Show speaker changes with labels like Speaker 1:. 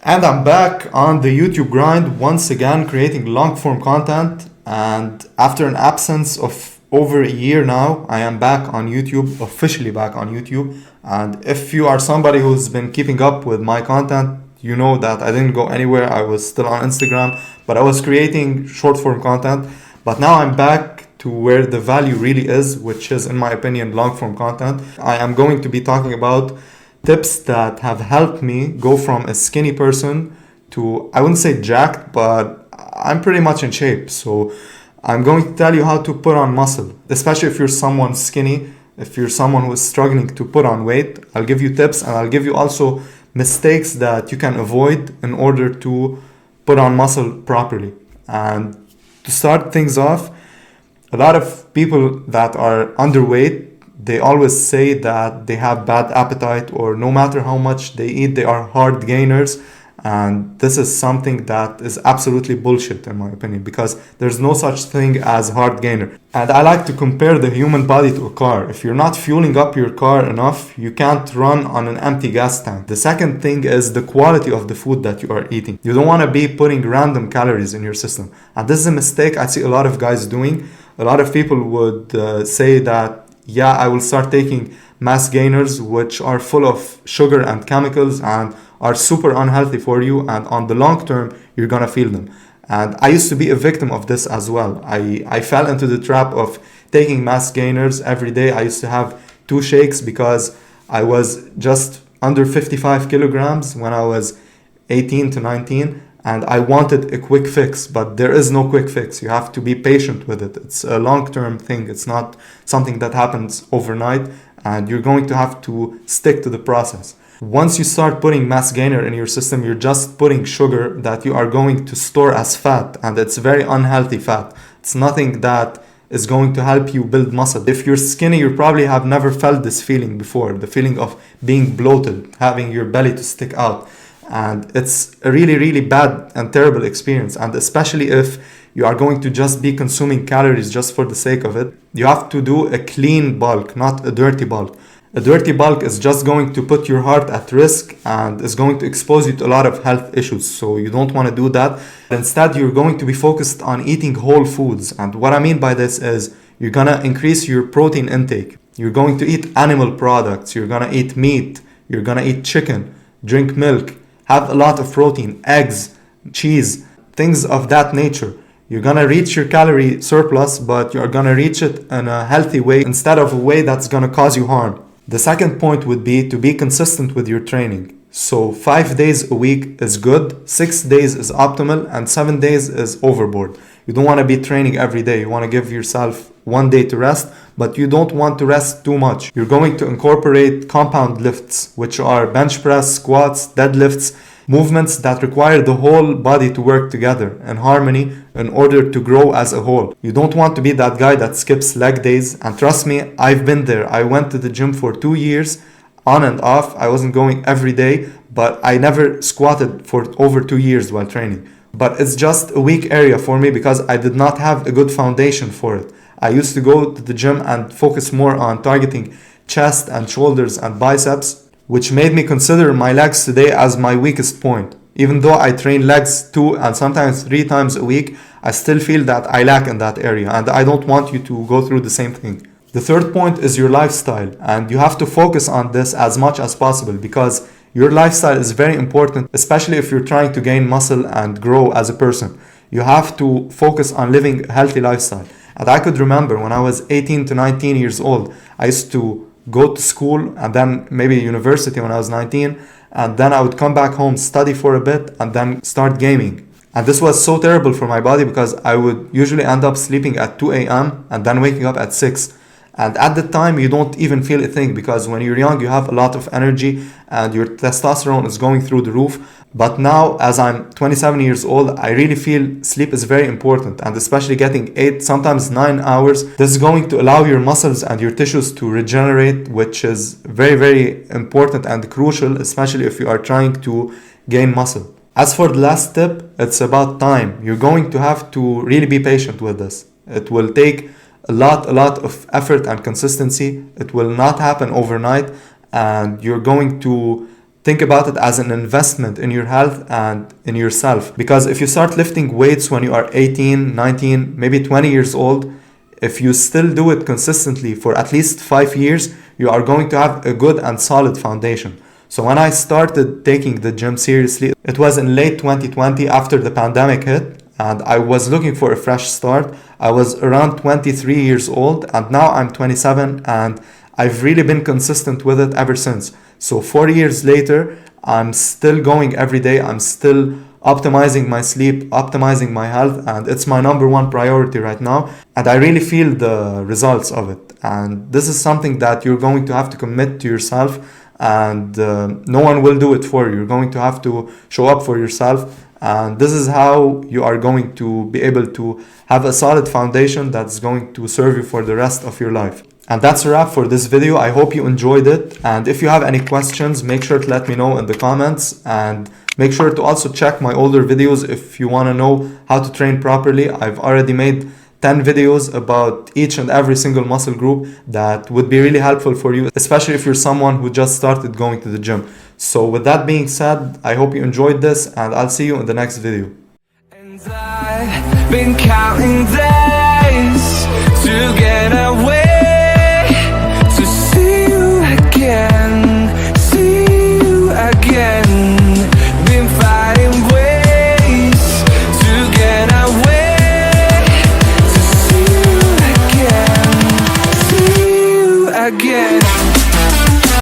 Speaker 1: And I'm back on the YouTube grind once again, creating long form content. And after an absence of over a year now, I am back on YouTube, officially back on YouTube. And if you are somebody who's been keeping up with my content, you know that I didn't go anywhere. I was still on Instagram, but I was creating short form content. But now I'm back to where the value really is, which is, in my opinion, long form content. I am going to be talking about tips that have helped me go from a skinny person to, I wouldn't say jacked, but I'm pretty much in shape. So I'm going to tell you how to put on muscle, especially if you're someone skinny, if you're someone who is struggling to put on weight. I'll give you tips, and I'll give you also mistakes that you can avoid in order to put on muscle properly. And to start things off, a lot of people that are underweight, they always say that they have bad appetite, or no matter how much they eat, they are hard gainers. And this is something that is absolutely bullshit, in my opinion, because there's no such thing as hard gainer. And I like to compare the human body to a car. If you're not fueling up your car enough, you can't run on an empty gas tank. The second thing is the quality of the food that you are eating. You don't want to be putting random calories in your system. And this is a mistake I see a lot of guys doing. A lot of people would say that, yeah, I will start taking mass gainers, which are full of sugar and chemicals and are super unhealthy for you. And on the long term, you're going to feel them. And I used to be a victim of this as well. I fell into the trap of taking mass gainers every day. I used to have 2 shakes because I was just under 55 kilograms when I was 18 to 19. And I wanted a quick fix, but there is no quick fix. You have to be patient with it. It's a long-term thing. It's not something that happens overnight, and you're going to have to stick to the process. Once you start putting mass gainer in your system, you're just putting sugar that you are going to store as fat, and it's very unhealthy fat. It's nothing that is going to help you build muscle. If you're skinny, you probably have never felt this feeling before, the feeling of being bloated, having your belly to stick out. And it's a really, really bad and terrible experience. And especially if you are going to just be consuming calories just for the sake of it, you have to do a clean bulk, not a dirty bulk. A dirty bulk is just going to put your heart at risk and is going to expose you to a lot of health issues. So you don't want to do that. Instead, you're going to be focused on eating whole foods. And what I mean by this is you're going to increase your protein intake. You're going to eat animal products. You're going to eat meat. You're going to eat chicken, drink milk. Have a lot of protein, eggs, cheese, things of that nature. You're gonna reach your calorie surplus, but you're gonna reach it in a healthy way instead of a way that's gonna cause you harm. The second point would be to be consistent with your training. So 5 days a week is good, 6 days is optimal, and 7 days is overboard. You don't want to be training every day. You want to give yourself 1 day to rest, but you don't want to rest too much. You're going to incorporate compound lifts, which are bench press, squats, deadlifts, movements that require the whole body to work together in harmony in order to grow as a whole. You don't want to be that guy that skips leg days. And trust me, I've been there. I went to the gym for 2 years on and off. I wasn't going every day, but I never squatted for over 2 years while training. But it's just a weak area for me because I did not have a good foundation for it. I used to go to the gym and focus more on targeting chest and shoulders and biceps, which made me consider my legs today as my weakest point. Even though I train legs 2 and sometimes 3 times a week, I still feel that I lack in that area, and I don't want you to go through the same thing. The third point is your lifestyle, and you have to focus on this as much as possible because your lifestyle is very important, especially if you're trying to gain muscle and grow as a person. You have to focus on living a healthy lifestyle. And I could remember when I was 18 to 19 years old, I used to go to school and then maybe university when I was 19, and then I would come back home, study for a bit, and then start gaming. And this was so terrible for my body because I would usually end up sleeping at 2 a.m. and then waking up at 6. And at the time, you don't even feel a thing because when you're young, you have a lot of energy and your testosterone is going through the roof. But now, as I'm 27 years old, I really feel sleep is very important, and especially getting 8, sometimes 9 hours. This is going to allow your muscles and your tissues to regenerate, which is very, very important and crucial, especially if you are trying to gain muscle. As for the last tip, it's about time. You're going to have to really be patient with this. It will take a lot of effort and consistency. It will not happen overnight, and you're going to think about it as an investment in your health and in yourself. Because if you start lifting weights when you are 18, 19, maybe 20 years old, if you still do it consistently for at least 5 years, you are going to have a good and solid foundation. So when I started taking the gym seriously, it was in late 2020 after the pandemic hit, and I was looking for a fresh start. I was around 23 years old, and now I'm 27, and I've really been consistent with it ever since. So 4 years later, I'm still going every day. I'm still optimizing my sleep, optimizing my health, and it's my number one priority right now. And I really feel the results of it. And this is something that you're going to have to commit to yourself, and no one will do it for you. You're going to have to show up for yourself. And this is how you are going to be able to have a solid foundation that's going to serve you for the rest of your life. And that's a wrap for this video. I hope you enjoyed it. And if you have any questions, make sure to let me know in the comments. And make sure to also check my older videos if you want to know how to train properly. I've already made 10 videos about each and every single muscle group that would be really helpful for you, especially if you're someone who just started going to the gym. So with that being said, I hope you enjoyed this, and I'll see you in the next video.
Speaker 2: And I've been counting down